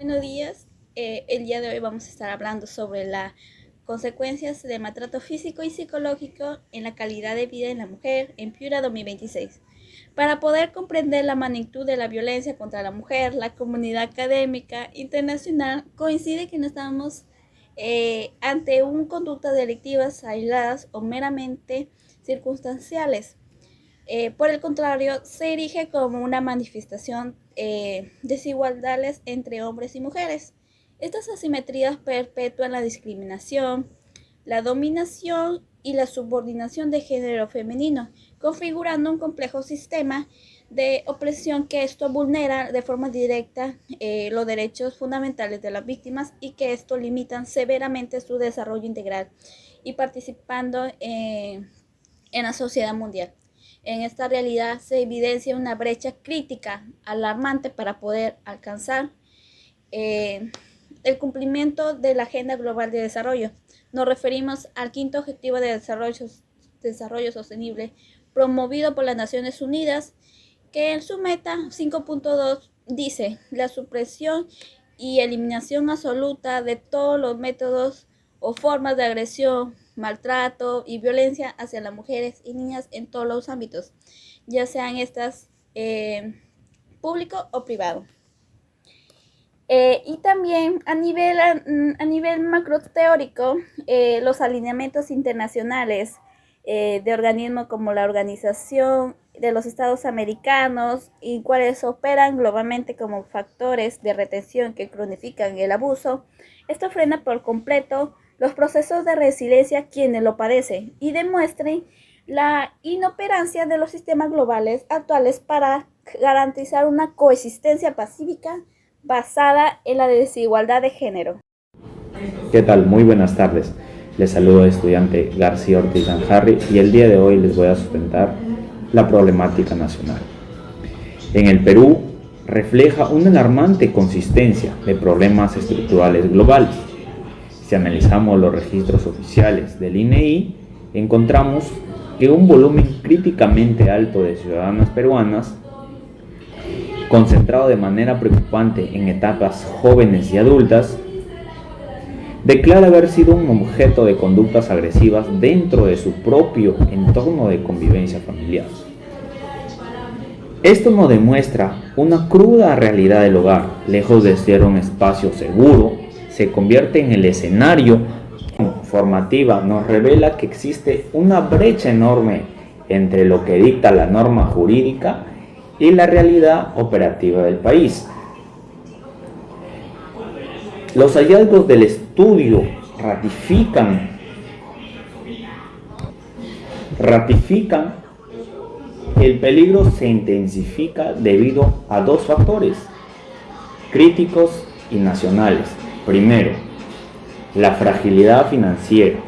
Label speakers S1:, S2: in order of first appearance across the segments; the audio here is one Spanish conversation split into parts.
S1: Buenos días. El día de hoy vamos a estar hablando sobre las consecuencias del maltrato físico y psicológico en la calidad de vida en la mujer en Piura 2026. Para poder comprender la magnitud de la violencia contra la mujer, la comunidad académica internacional coincide que no estamos ante un conductas delictivas aisladas o meramente circunstanciales. Por el contrario, se erige como una manifestación desigualdades entre hombres y mujeres. Estas asimetrías perpetúan la discriminación, la dominación y la subordinación de género femenino, configurando un complejo sistema de opresión que esto vulnera de forma directa los derechos fundamentales de las víctimas y que esto limitan severamente su desarrollo integral y participando en la sociedad mundial. En esta realidad se evidencia una brecha crítica alarmante para poder alcanzar eh, el cumplimiento de la Agenda Global de Desarrollo. Nos referimos al quinto objetivo de desarrollo sostenible promovido por las Naciones Unidas, que en su meta 5.2 dice la supresión y eliminación absoluta de todos los métodos o formas de agresión, maltrato y violencia hacia las mujeres y niñas en todos los ámbitos, ya sean estas público o privado. Y también a nivel macro teórico, los alineamientos internacionales de organismos como la Organización de los Estados Americanos y cuales operan globalmente como factores de retención que cronifican el abuso, esto frena por completo los procesos de resiliencia quienes lo padecen y demuestren la inoperancia de los sistemas globales actuales para garantizar una coexistencia pacífica basada en la desigualdad de género.
S2: ¿Qué tal? Muy buenas tardes. Les saludo al estudiante García Ortiz Anjarri y el día de hoy les voy a sustentar la problemática nacional. En el Perú refleja una alarmante consistencia de problemas estructurales globales. Si analizamos los registros oficiales del INEI, encontramos que un volumen críticamente alto de ciudadanas peruanas, concentrado de manera preocupante en etapas jóvenes y adultas, declara haber sido un objeto de conductas agresivas dentro de su propio entorno de convivencia familiar. Esto nos demuestra una cruda realidad del hogar. Lejos de ser un espacio seguro, se convierte en el escenario formativa. Nos revela que existe una brecha enorme entre lo que dicta la norma jurídica y la realidad operativa del país. Los hallazgos del estudio ratifican que el peligro se intensifica debido a dos factores críticos y nacionales. Primero, la fragilidad financiera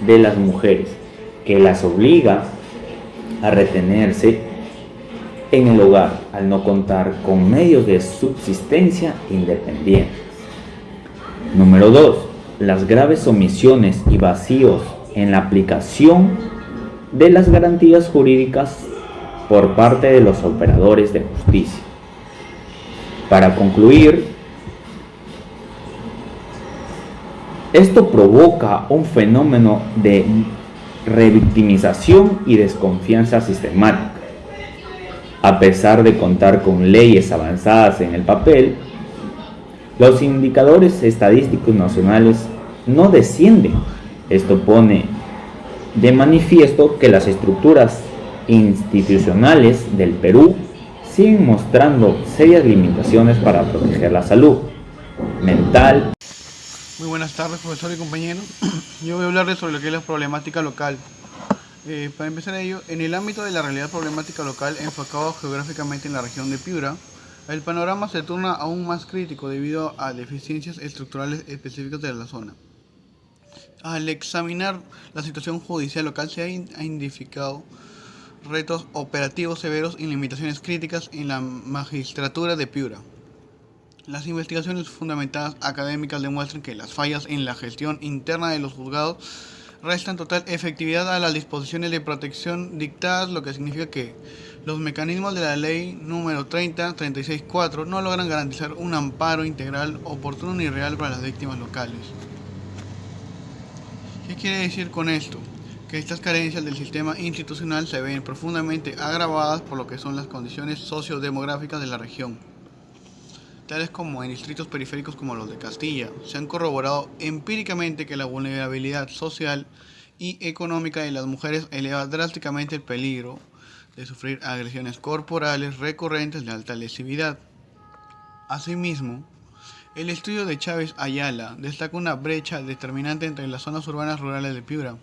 S2: de las mujeres, que las obliga a retenerse en el hogar al no contar con medios de subsistencia independientes. Número 2. Las graves omisiones y vacíos en la aplicación de las garantías jurídicas por parte de los operadores de justicia. Para concluir, esto provoca un fenómeno de revictimización y desconfianza sistemática. A pesar de contar con leyes avanzadas en el papel, los indicadores estadísticos nacionales no descienden. Esto pone de manifiesto que las estructuras institucionales del Perú siguen mostrando serias limitaciones para proteger la salud mental.
S3: Muy buenas tardes, profesor y compañero. Yo voy a hablarles sobre lo que es la problemática local. Para empezar ello, en el ámbito de la realidad problemática local, enfocado geográficamente en la región de Piura, el panorama se torna aún más crítico debido a deficiencias estructurales específicas de la zona. Al examinar la situación judicial local se ha identificado retos operativos severos y limitaciones críticas en la magistratura de Piura. Las investigaciones fundamentadas académicas demuestran que las fallas en la gestión interna de los juzgados restan total efectividad a las disposiciones de protección dictadas, lo que significa que los mecanismos de la ley número 30364 no logran garantizar un amparo integral, oportuno y real para las víctimas locales. ¿Qué quiere decir con esto? Que estas carencias del sistema institucional se ven profundamente agravadas por lo que son las condiciones sociodemográficas de la región, tales como en distritos periféricos como los de Castilla. Se han corroborado empíricamente que la vulnerabilidad social y económica de las mujeres eleva drásticamente el peligro de sufrir agresiones corporales recurrentes de alta lesividad. Asimismo, el estudio de Chávez Ayala destaca una brecha determinante entre las zonas urbanas rurales de Piura,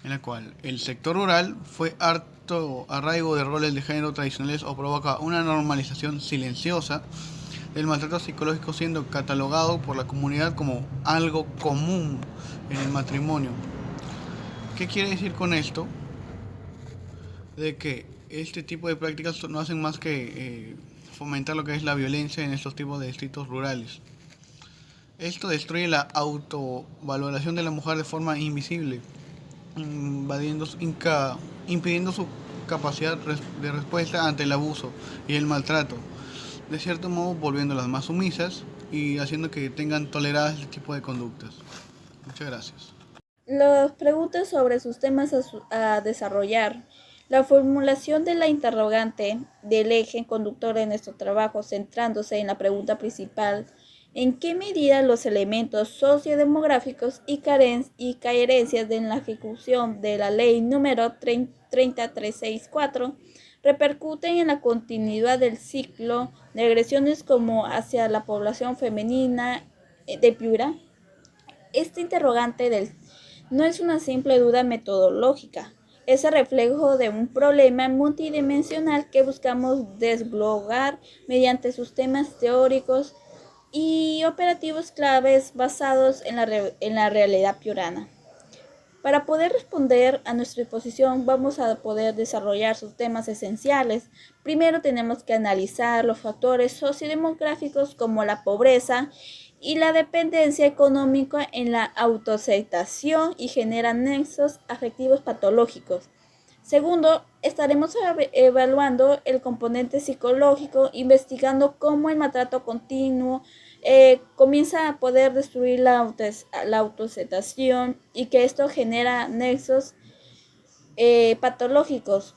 S3: en la cual el sector rural fue harto arraigo de roles de género tradicionales o provoca una normalización silenciosa del maltrato psicológico, siendo catalogado por la comunidad como algo común en el matrimonio. ¿Qué quiere decir con esto? De que este tipo de prácticas no hacen más que fomentar lo que es la violencia en estos tipos de distritos rurales. Esto destruye la autovaloración de la mujer de forma invisible, impidiendo su capacidad de respuesta ante el abuso y el maltrato, de cierto modo volviéndolas más sumisas y haciendo que tengan toleradas este tipo de conductas. Muchas gracias.
S1: Las preguntas sobre sus temas a desarrollar. La formulación de la interrogante del eje conductor de nuestro trabajo, centrándose en la pregunta principal: ¿en qué medida los elementos sociodemográficos y carencias en la ejecución de la ley número 30364 repercuten en la continuidad del ciclo de agresiones como hacia la población femenina de Piura? Este interrogante no es una simple duda metodológica, es el reflejo de un problema multidimensional que buscamos desglosar mediante sus temas teóricos y operativos claves basados en la realidad piurana. Para poder responder a nuestra exposición, vamos a poder desarrollar sus temas esenciales. Primero tenemos que analizar los factores sociodemográficos como la pobreza y la dependencia económica en la autoaceptación y generan nexos afectivos patológicos. Segundo, estaremos evaluando el componente psicológico, investigando cómo el maltrato continuo comienza a poder destruir la autoaceptación y que esto genera nexos patológicos,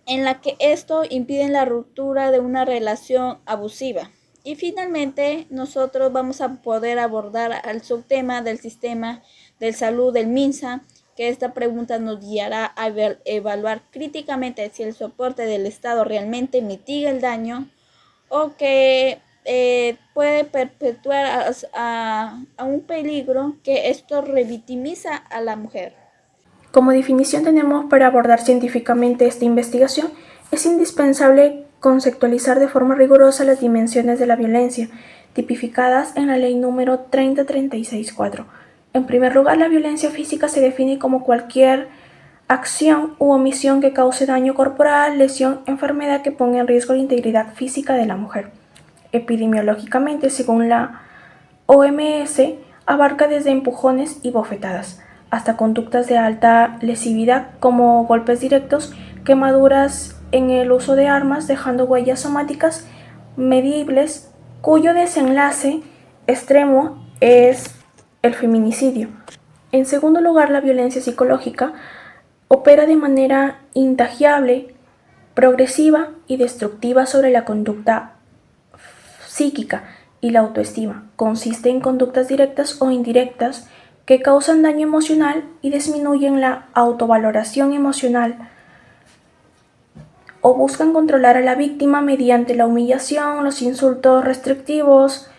S1: en la que esto impide la ruptura de una relación abusiva. Y finalmente, nosotros vamos a poder abordar al subtema del sistema de salud del MINSA, que esta pregunta nos guiará a evaluar críticamente si el soporte del Estado realmente mitiga el daño o que puede perpetuar a un peligro que esto revictimiza a la mujer.
S4: Como definición tenemos para abordar científicamente esta investigación, es indispensable conceptualizar de forma rigurosa las dimensiones de la violencia, tipificadas en la ley número 30364. En primer lugar, la violencia física se define como cualquier acción u omisión que cause daño corporal, lesión, enfermedad que ponga en riesgo la integridad física de la mujer. Epidemiológicamente, según la OMS, abarca desde empujones y bofetadas hasta conductas de alta lesividad como golpes directos, quemaduras en el uso de armas, dejando huellas somáticas medibles, cuyo desenlace extremo es el feminicidio. En segundo lugar, la violencia psicológica opera de manera intangible, progresiva y destructiva sobre la conducta psíquica y la autoestima. Consiste en conductas directas o indirectas que causan daño emocional y disminuyen la autovaloración emocional o buscan controlar a la víctima mediante la humillación, los insultos restrictivos,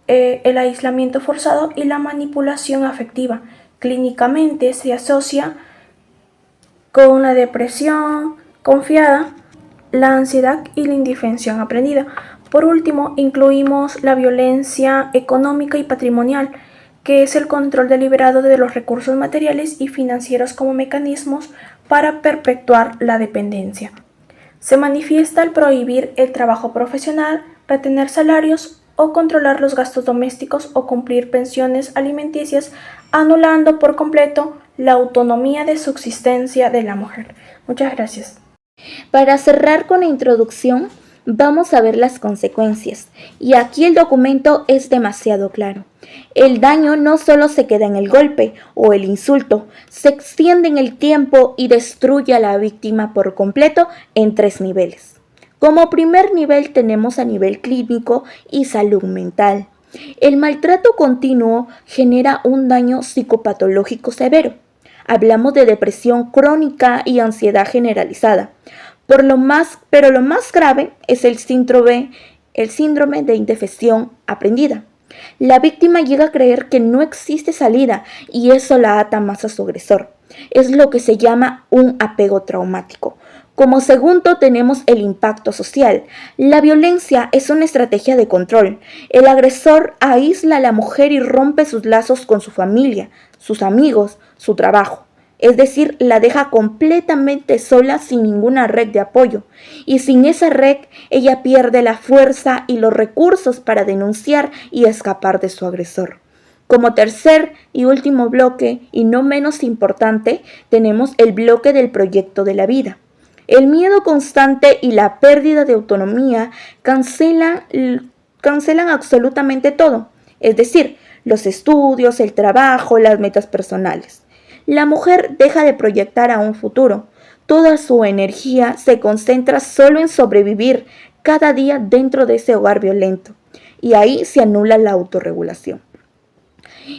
S4: el aislamiento forzado y la manipulación afectiva. Clínicamente se asocia con la depresión confiada, la ansiedad y la indefensión aprendida. Por último, incluimos la violencia económica y patrimonial, que es el control deliberado de los recursos materiales y financieros como mecanismos para perpetuar la dependencia. Se manifiesta al prohibir el trabajo profesional, retener salarios o controlar los gastos domésticos o cumplir pensiones alimenticias, anulando por completo la autonomía de subsistencia de la mujer. Muchas gracias.
S5: Para cerrar con la introducción, vamos a ver las consecuencias. Y aquí el documento es demasiado claro. El daño no solo se queda en el golpe o el insulto, se extiende en el tiempo y destruye a la víctima por completo en 3 niveles. Como primer nivel tenemos a nivel clínico y salud mental. El maltrato continuo genera un daño psicopatológico severo. Hablamos de depresión crónica y ansiedad generalizada. Pero lo más grave es el síndrome de indefensión aprendida. La víctima llega a creer que no existe salida y eso la ata más a su agresor. Es lo que se llama un apego traumático. Como segundo tenemos el impacto social. La violencia es una estrategia de control. El agresor aísla a la mujer y rompe sus lazos con su familia, sus amigos, su trabajo. Es decir, la deja completamente sola sin ninguna red de apoyo. Y sin esa red, ella pierde la fuerza y los recursos para denunciar y escapar de su agresor. Como tercer y último bloque, y no menos importante, tenemos el bloque del proyecto de la vida. El miedo constante y la pérdida de autonomía cancelan absolutamente todo, es decir, los estudios, el trabajo, las metas personales. La mujer deja de proyectar a un futuro. Toda su energía se concentra solo en sobrevivir cada día dentro de ese hogar violento. Y ahí se anula la autorregulación.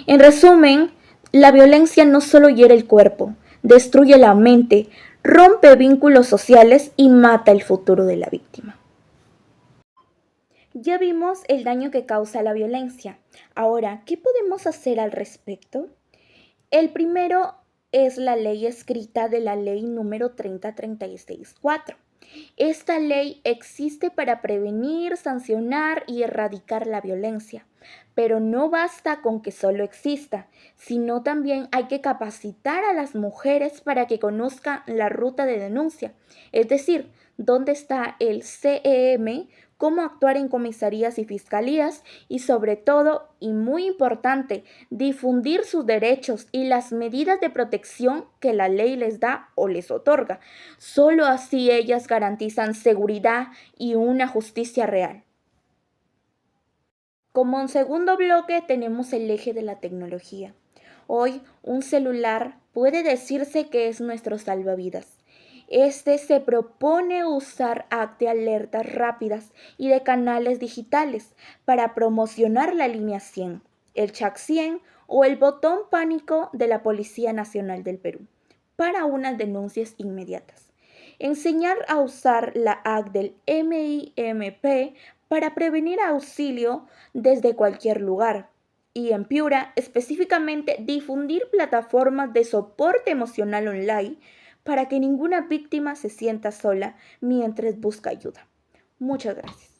S5: En resumen, la violencia no solo hiere el cuerpo, destruye la mente, rompe vínculos sociales y mata el futuro de la víctima. Ya vimos el daño que causa la violencia. Ahora, ¿qué podemos hacer al respecto? El primero es la ley escrita de la ley número 30364. Esta ley existe para prevenir, sancionar y erradicar la violencia, pero no basta con que solo exista, sino también hay que capacitar a las mujeres para que conozcan la ruta de denuncia, es decir, dónde está el CEM, cómo actuar en comisarías y fiscalías y sobre todo, y muy importante, difundir sus derechos y las medidas de protección que la ley les da o les otorga. Solo así ellas garantizan seguridad y una justicia real. Como un segundo bloque tenemos el eje de la tecnología. Hoy un celular puede decirse que es nuestro salvavidas. Este se propone usar apps de alertas rápidas y de canales digitales para promocionar la línea 100, el chat 100 o el botón pánico de la Policía Nacional del Perú para unas denuncias inmediatas. Enseñar a usar la app del MIMP para prevenir auxilio desde cualquier lugar. Y en Piura, específicamente, difundir plataformas de soporte emocional online para que ninguna víctima se sienta sola mientras busca ayuda. Muchas gracias.